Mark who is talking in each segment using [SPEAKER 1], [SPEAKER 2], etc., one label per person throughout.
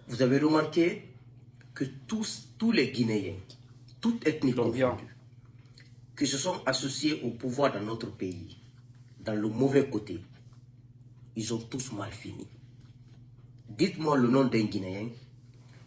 [SPEAKER 1] vous avez remarqué que tous les Guinéens, toutes ethnies confondues, qui se sont associés au pouvoir dans notre pays, dans le mauvais côté, ils ont tous mal fini. Dites-moi le nom d'un Guinéen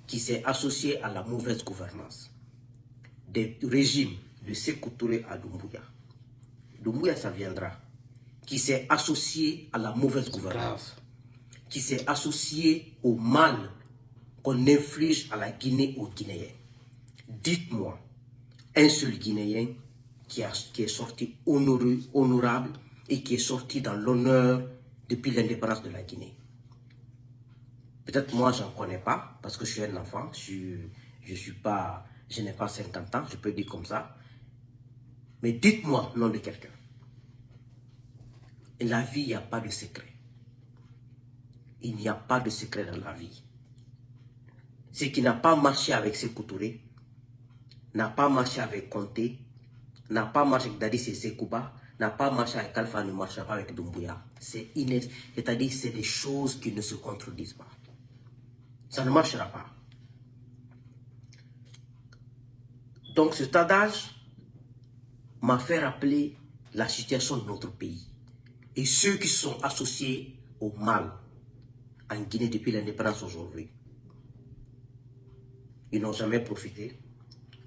[SPEAKER 1] qui s'est associé à la mauvaise gouvernance. Des régimes de Sékou Touré à Doumbouya. Doumbouya, ça viendra. Qui s'est associé à la mauvaise gouvernance. Qui s'est associé au mal qu'on inflige à la Guinée aux Guinéens. Dites-moi, un seul Guinéen qui est sorti honorable et qui est sorti dans l'honneur depuis l'indépendance de la Guinée. Peut-être moi, je n'en connais pas, parce que je suis un enfant, je n'ai pas 50 ans, je peux dire comme ça. Mais dites-moi le nom de quelqu'un. Et la vie, il n'y a pas de secret. Il n'y a pas de secret dans la vie. Ce qui n'a pas marché avec Sékou Touré, n'a pas marché avec Conté, n'a pas marché avec Dadis et Sekouba, n'a pas marché avec Alpha, ne marchera pas avec Doumbouya. C'est-à-dire c'est des choses qui ne se contredisent pas. Ça ne marchera pas. Donc cet adage m'a fait rappeler la situation de notre pays. Et ceux qui sont associés au mal en Guinée depuis l'indépendance aujourd'hui. Ils n'ont jamais profité.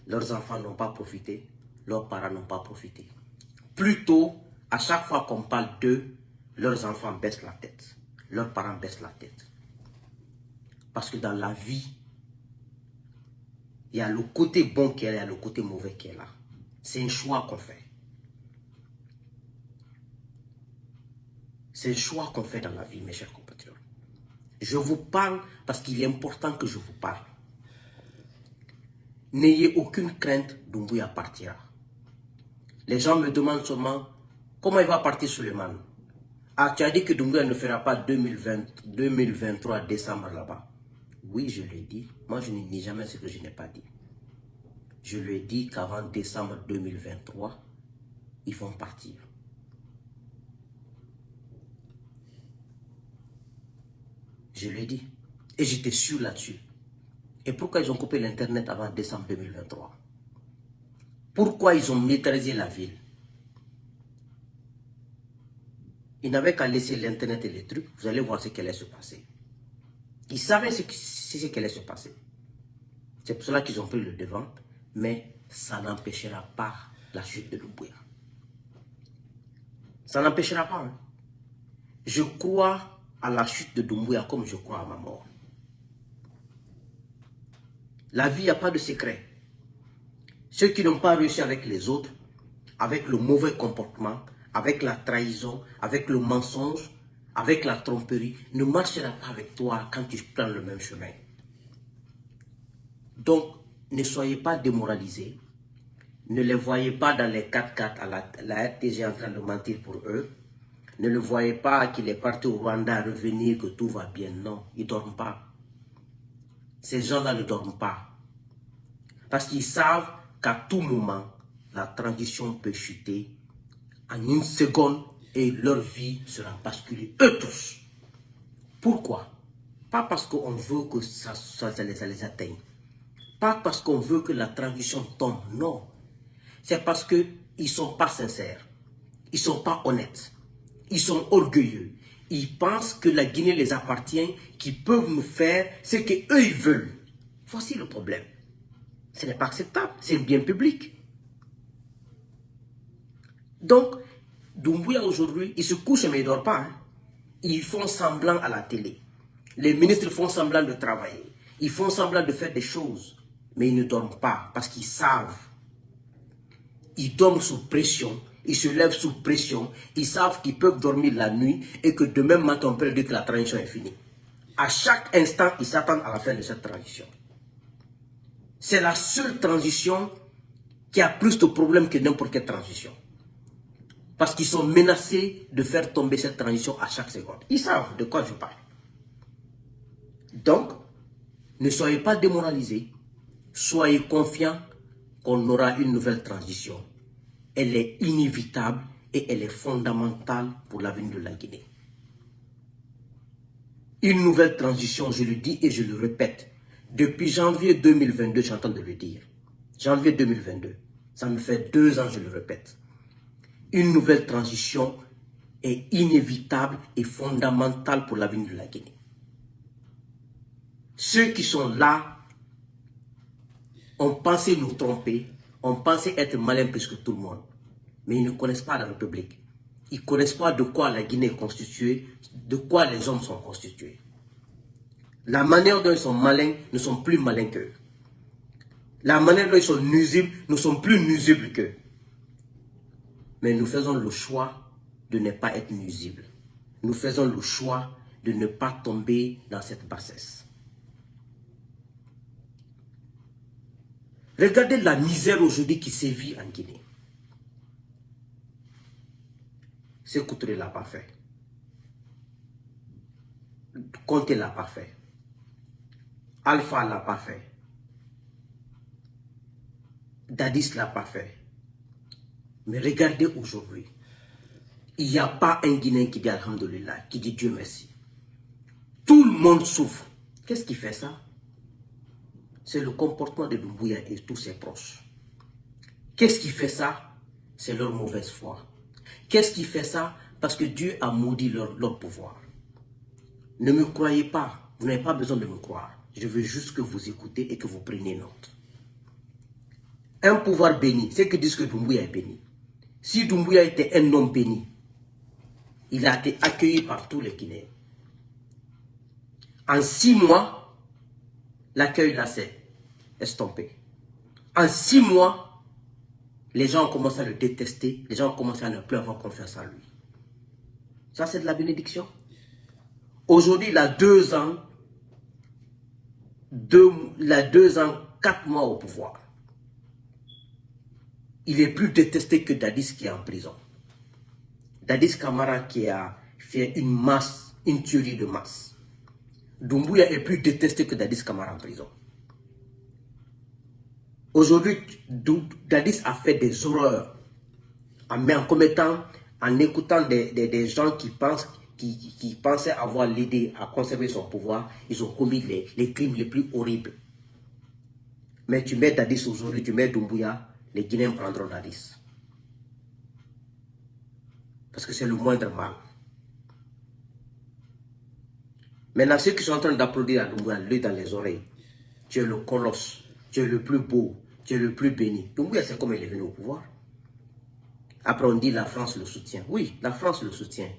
[SPEAKER 1] Leurs enfants n'ont pas profité. Leurs parents n'ont pas profité. Plutôt, à chaque fois qu'on parle d'eux, leurs enfants baissent la tête. Leurs parents baissent la tête. Parce que dans la vie, il y a le côté bon qui est là, il y a le côté mauvais qui est là. C'est un choix qu'on fait. C'est un choix qu'on fait dans la vie, mes chers compatriotes. Je vous parle parce qu'il est important que je vous parle. N'ayez aucune crainte, Doumbouya partira. Les gens me demandent seulement comment il va partir Suleiman. Ah, tu as dit que Doumbouya ne fera pas 2023 décembre là-bas. Oui, je l'ai dit. Moi, je ne dis jamais ce que je n'ai pas dit. Je lui ai dit qu'avant décembre 2023, ils vont partir. Je l'ai dit. Et j'étais sûr là-dessus. Et pourquoi ils ont coupé l'Internet avant décembre 2023? Pourquoi ils ont maîtrisé la ville? Ils n'avaient qu'à laisser l'Internet et les trucs. Vous allez voir ce qui allait se passer. Ils savaient ce qui allait se passer. C'est pour cela qu'ils ont pris le devant. Mais ça n'empêchera pas la chute de Doumbouya. Ça n'empêchera pas. Hein. Je crois à la chute de Doumbouya comme je crois à ma mort. La vie, il n'y a pas de secret. Ceux qui n'ont pas réussi avec les autres, avec le mauvais comportement, avec la trahison, avec le mensonge, avec la tromperie, ne marchera pas avec toi quand tu prends le même chemin. Donc, ne soyez pas démoralisés. Ne les voyez pas dans les 4x4 à la RTG en train de mentir pour eux. Ne le voyez pas qu'il est parti au Rwanda revenir, que tout va bien. Non, ils ne dorment pas. Ces gens-là ne dorment pas. Parce qu'ils savent qu'à tout moment, la transition peut chuter en une seconde et leur vie sera basculée, eux tous. Pourquoi? Pas parce qu'on veut que ça les atteigne. Pas parce qu'on veut que la transition tombe, non. C'est parce qu'ils ne sont pas sincères. Ils ne sont pas honnêtes. Ils sont orgueilleux. Ils pensent que la Guinée les appartient, qu'ils peuvent nous faire ce qu'eux ils veulent. Voici le problème. Ce n'est pas acceptable. C'est un bien public. Donc, Doumbouya aujourd'hui, il se couche mais il ne dort pas. Hein. Ils font semblant à la télé. Les ministres font semblant de travailler. Ils font semblant de faire des choses. Mais ils ne dorment pas parce qu'ils savent. Ils dorment sous pression. Ils se lèvent sous pression. Ils savent qu'ils peuvent dormir la nuit et que demain matin, on peut dire que la transition est finie. À chaque instant, ils s'attendent à la fin de cette transition. C'est la seule transition qui a plus de problèmes que n'importe quelle transition. Parce qu'ils sont menacés de faire tomber cette transition à chaque seconde. Ils savent de quoi je parle. Donc, ne soyez pas démoralisés. Soyez confiants qu'on aura une nouvelle transition. Elle est inévitable et elle est fondamentale pour l'avenir de la Guinée. Une nouvelle transition, je le dis et je le répète. Depuis janvier 2022, j'entends de le dire. Janvier 2022, ça me fait 2 ans, je le répète. Une nouvelle transition est inévitable et fondamentale pour l'avenir de la Guinée. Ceux qui sont là ont pensé nous tromper, ont pensé être malins plus que tout le monde. Mais ils ne connaissent pas la République. Ils ne connaissent pas de quoi la Guinée est constituée, de quoi les hommes sont constitués. La manière dont ils sont malins, nous sommes plus malins qu'eux. La manière dont ils sont nuisibles, nous sommes plus nuisibles qu'eux. Mais nous faisons le choix de ne pas être nuisibles. Nous faisons le choix de ne pas tomber dans cette bassesse. Regardez la misère aujourd'hui qui sévit en Guinée. Sékou Touré ne l'a pas fait. Conté ne l'a pas fait. Alpha ne l'a pas fait. Dadis ne l'a pas fait. Mais regardez aujourd'hui. Il n'y a pas un Guinéen qui dit Alhamdulillah, qui dit Dieu merci. Tout le monde souffre. Qu'est-ce qui fait ça? C'est le comportement de Doumbouya et tous ses proches. Qu'est-ce qui fait ça? C'est leur mauvaise foi. Qu'est-ce qui fait ça? Parce que Dieu a maudit leur pouvoir. Ne me croyez pas. Vous n'avez pas besoin de me croire. Je veux juste que vous écoutez et que vous preniez note. Un pouvoir béni, c'est que disent que Doumbouya est béni. Si Doumbouya était un homme béni, il a été accueilli par tous les Guinéens. En 6 mois, l'accueil là s'est estompé. En 6 mois, les gens ont commencé à le détester, les gens ont commencé à ne plus avoir confiance en lui. Ça, c'est de la bénédiction. Aujourd'hui, il a 2 ans, 4 mois au pouvoir. Il est plus détesté que Dadis qui est en prison. Dadis Camara qui a fait une tuerie de masse. Doumbouya est plus détesté que Dadis Camara en prison. Aujourd'hui, Dadis a fait des horreurs en écoutant des gens qui pensaient avoir l'idée à conserver son pouvoir. Ils ont commis les crimes les plus horribles. Mais tu mets Dadis aujourd'hui, tu mets Doumbouya, les Guinéens prendront Dadis. Parce que c'est le moindre mal. Maintenant, ceux qui sont en train d'applaudir à Doumbouya, lui dans les oreilles, tu es le colosse, tu es le plus beau, tu es le plus béni. Doumbouya, c'est comme il est venu au pouvoir. Après, on dit la France le soutient. Oui, la France le soutient.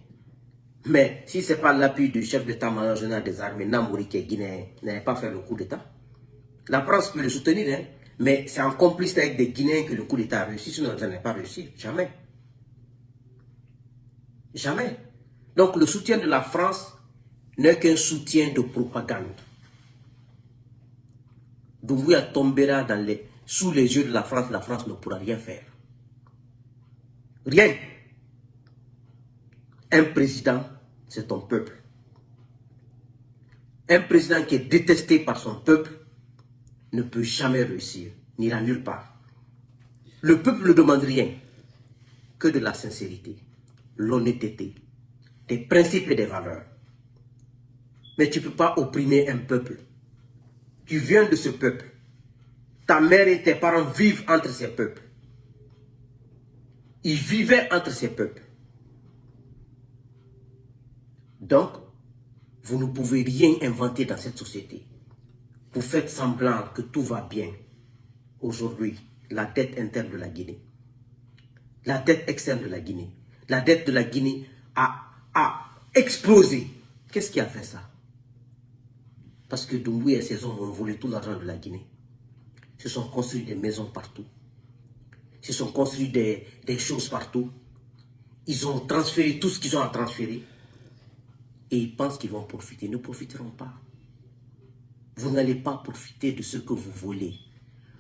[SPEAKER 1] Mais si ce n'est pas l'appui du chef d'état-major général des armées, Namouri, qui est guinéen, n'avait pas fait le coup d'état. La France peut le soutenir, hein, mais c'est en complicité avec des Guinéens que le coup d'état a réussi. Sinon, ça n'a pas réussi. Jamais. Jamais. Donc, le soutien de la France n'est qu'un soutien de propagande. Doumbouya tombera sous les yeux de la France ne pourra rien faire. Rien. Un président, c'est ton peuple. Un président qui est détesté par son peuple ne peut jamais réussir, n'ira nulle part. Le peuple ne demande rien que de la sincérité, l'honnêteté, des principes et des valeurs. Mais tu ne peux pas opprimer un peuple. Tu viens de ce peuple. Ta mère et tes parents vivent entre ces peuples. Ils vivaient entre ces peuples. Donc, vous ne pouvez rien inventer dans cette société. Vous faites semblant que tout va bien. Aujourd'hui, la dette interne de la Guinée, la dette externe de la Guinée, la dette de la Guinée a explosé. Qu'est-ce qui a fait ça? Parce que Doumbouya et ses hommes ont volé tout l'argent de la Guinée. Ils se sont construits des maisons partout. Ils se sont construits des choses partout. Ils ont transféré tout ce qu'ils ont à transférer. Et ils pensent qu'ils vont profiter. Ils ne profiteront pas. Vous n'allez pas profiter de ce que vous volez.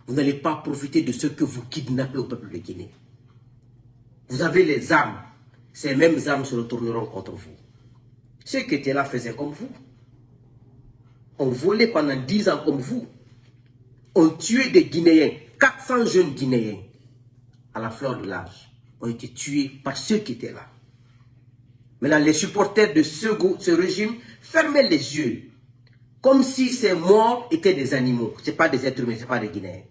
[SPEAKER 1] Vous n'allez pas profiter de ce que vous kidnappez au peuple de Guinée. Vous avez les armes. Ces mêmes armes se retourneront contre vous. Ceux qui étaient là faisaient comme vous. On volait pendant 10 ans comme vous. On tuait des Guinéens. 400 jeunes Guinéens à la fleur de l'âge ont été tués par ceux qui étaient là. Maintenant, les supporters de ce régime fermaient les yeux, comme si ces morts étaient des animaux. Ce n'est pas des êtres humains, ce n'est pas des Guinéens.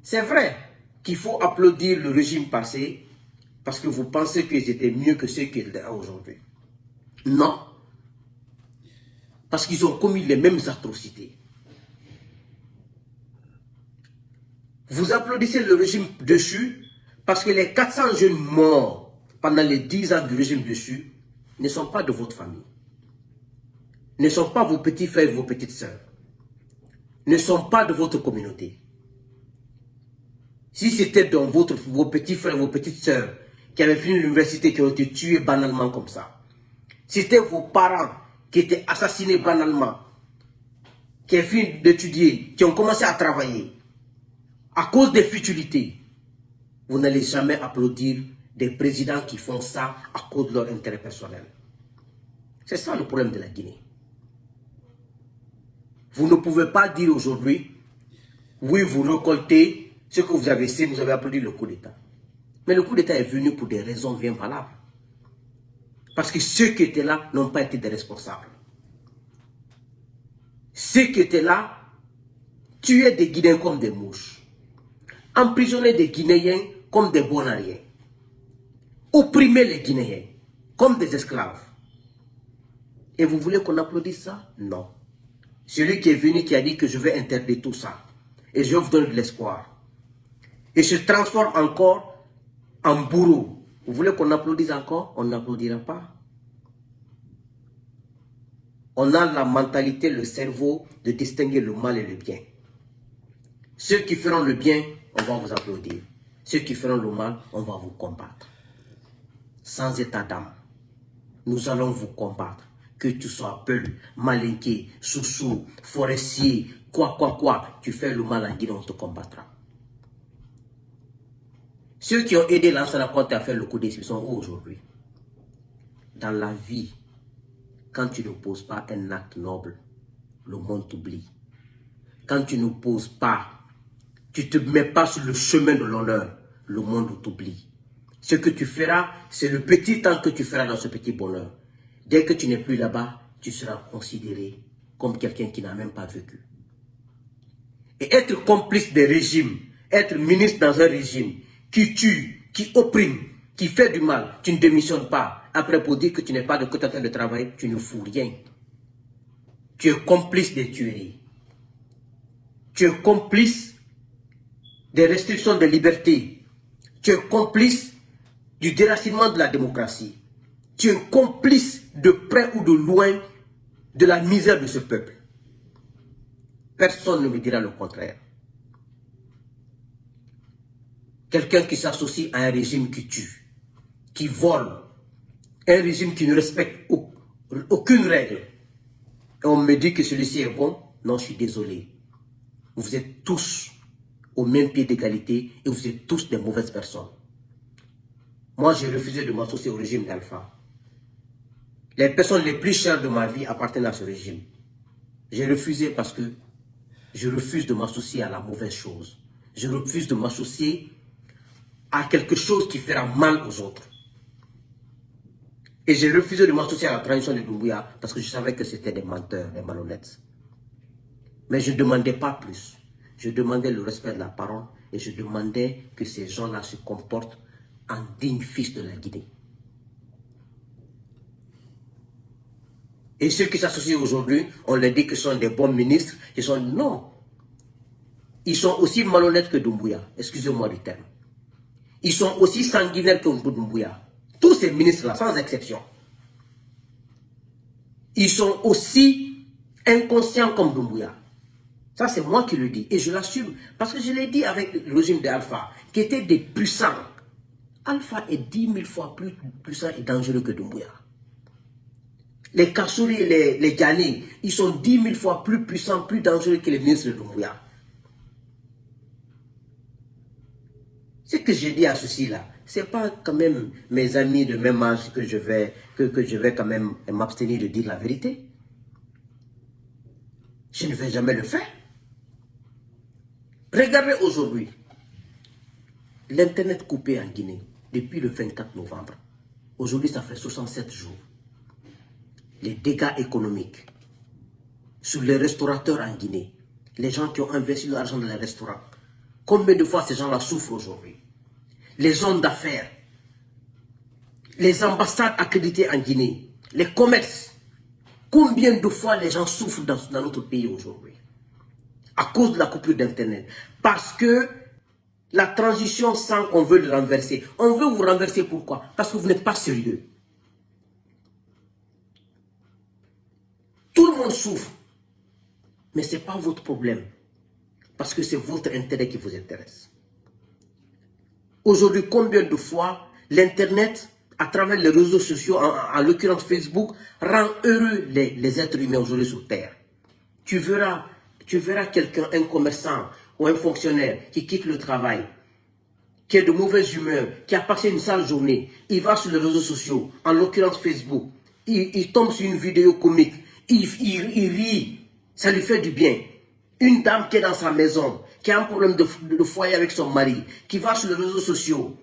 [SPEAKER 1] C'est vrai qu'il faut applaudir le régime passé parce que vous pensez qu'ils étaient mieux que ceux qui étaient là aujourd'hui. Non. Parce qu'ils ont commis les mêmes atrocités. Vous applaudissez le régime dessus parce que les 400 jeunes morts pendant les 10 ans du régime dessus ne sont pas de votre famille. Ne sont pas vos petits frères et vos petites sœurs. Ne sont pas de votre communauté. Si c'était dans vos petits frères et vos petites sœurs qui avaient fini l'université, qui ont été tués banalement comme ça, si c'était vos parents qui étaient assassinés banalement, qui ont fini d'étudier, qui ont commencé à travailler, à cause des futilités, vous n'allez jamais applaudir des présidents qui font ça à cause de leur intérêt personnel. C'est ça le problème de la Guinée. Vous ne pouvez pas dire aujourd'hui, oui, vous récoltez ce que vous avez essayé, vous avez applaudi le coup d'État. Mais le coup d'État est venu pour des raisons bien valables. Parce que ceux qui étaient là n'ont pas été des responsables. Ceux qui étaient là tuaient des Guinéens comme des mouches. Emprisonnaient des Guinéens comme des bonariens. Opprimaient les Guinéens comme des esclaves. Et vous voulez qu'on applaudisse ça? Non. Celui qui est venu, qui a dit que je vais interdire tout ça. Et je vais vous donner de l'espoir. Et se transforme encore en bourreau. Vous voulez qu'on applaudisse encore? On n'applaudira pas. On a la mentalité, le cerveau de distinguer le mal et le bien. Ceux qui feront le bien, on va vous applaudir. Ceux qui feront le mal, on va vous combattre. Sans état d'âme. Nous allons vous combattre. Que tu sois Peul, Malinké, Soussou, Forestier, quoi. Tu fais le mal en Guinée, on te combattra. Ceux qui ont aidé Lansana Conté à faire le coup d'essai sont où aujourd'hui? Dans la vie, quand tu ne poses pas un acte noble, le monde t'oublie. Quand tu ne poses pas, tu ne te mets pas sur le chemin de l'honneur, le monde t'oublie. Ce que tu feras, c'est le petit temps que tu feras dans ce petit bonheur. Dès que tu n'es plus là-bas, tu seras considéré comme quelqu'un qui n'a même pas vécu. Et être complice des régimes, être ministre dans un régime qui tue, qui opprime, qui fait du mal, tu ne démissionnes pas. Après, pour dire que tu n'es pas de côté en train de travailler, tu ne fous rien. Tu es complice des tueries. Tu es complice des restrictions de liberté. Tu es complice du déracinement de la démocratie. Tu es complice de près ou de loin de la misère de ce peuple. Personne ne me dira le contraire. Quelqu'un qui s'associe à un régime qui tue, qui vole, un régime qui ne respecte aucune règle. Et on me dit que celui-ci est bon. Non, je suis désolé. Vous êtes tous au même pied d'égalité et vous êtes tous des mauvaises personnes. Moi, j'ai refusé de m'associer au régime d'Alpha. Les personnes les plus chères de ma vie appartiennent à ce régime. J'ai refusé parce que je refuse de m'associer à la mauvaise chose. Je refuse de m'associer à quelque chose qui fera mal aux autres. Et j'ai refusé de m'associer à la transition de Doumbouya parce que je savais que c'était des menteurs, des malhonnêtes. Mais je ne demandais pas plus. Je demandais le respect de la parole et je demandais que ces gens-là se comportent en dignes fils de la Guinée. Et ceux qui s'associent aujourd'hui, on leur dit que ce sont des bons ministres. Ils sont non. Ils sont aussi malhonnêtes que Doumbouya. Excusez-moi du terme. Ils sont aussi sanguinaires que Doumbouya. Tous ces ministres-là, sans exception. Ils sont aussi inconscients comme Doumbouya. Ça, c'est moi qui le dis. Et je l'assume. Parce que je l'ai dit avec le régime d'Alpha, qui était des puissants. Alpha est 10 000 fois plus puissant et dangereux que Doumbouya. Les Kassouri et les Djani, ils sont 10 000 fois plus puissants, plus dangereux que les ministres de Doumbouya. Ce que je dis à ceci-là, ce n'est pas quand même mes amis de même âge que je vais quand même m'abstenir de dire la vérité. Je ne vais jamais le faire. Regardez aujourd'hui, l'Internet coupé en Guinée depuis le 24 novembre. Aujourd'hui, ça fait 67 jours. Les dégâts économiques sur les restaurateurs en Guinée, les gens qui ont investi leur argent dans les restaurants. Combien de fois ces gens-là souffrent aujourd'hui? Les hommes d'affaires, les ambassades accréditées en Guinée, les commerces. Combien de fois les gens souffrent dans notre pays aujourd'hui? À cause de la coupure d'Internet. Parce que la transition sent qu'on veut le renverser. On veut vous renverser pourquoi? Parce que vous n'êtes pas sérieux. Tout le monde souffre. Mais ce n'est pas votre problème. Parce que c'est votre intérêt qui vous intéresse. Aujourd'hui, combien de fois l'Internet, à travers les réseaux sociaux, en l'occurrence Facebook, rend heureux les êtres humains aujourd'hui sur Terre. Tu verras quelqu'un, un commerçant ou un fonctionnaire qui quitte le travail, qui est de mauvaise humeur, qui a passé une sale journée, il va sur les réseaux sociaux, en l'occurrence Facebook, il tombe sur une vidéo comique, il rit, ça lui fait du bien. Une dame qui est dans sa maison, qui a un problème de foyer avec son mari, qui va sur les réseaux sociaux,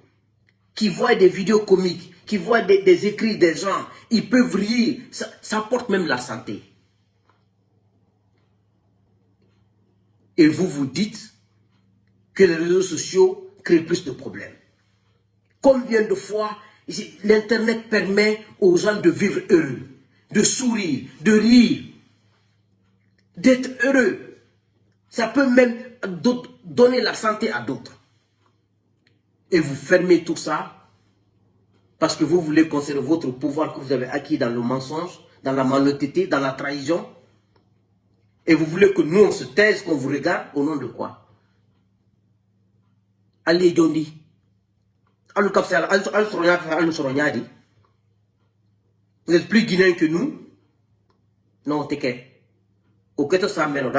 [SPEAKER 1] qui voit des vidéos comiques, qui voit des écrits des gens, ils peuvent rire, ça porte même la santé. Et vous vous dites que les réseaux sociaux créent plus de problèmes. Combien de fois l'Internet permet aux gens de vivre heureux, de sourire, de rire, d'être heureux. Ça peut même donner la santé à d'autres. Et vous fermez tout ça parce que vous voulez conserver votre pouvoir que vous avez acquis dans le mensonge, dans la malhonnêteté, dans la trahison. Et vous voulez que nous, on se taise, qu'on vous regarde, au nom de quoi? Allez, Dondi. Vous êtes plus guinéen que nous? Non, t'es qu'est. Au que ça mène au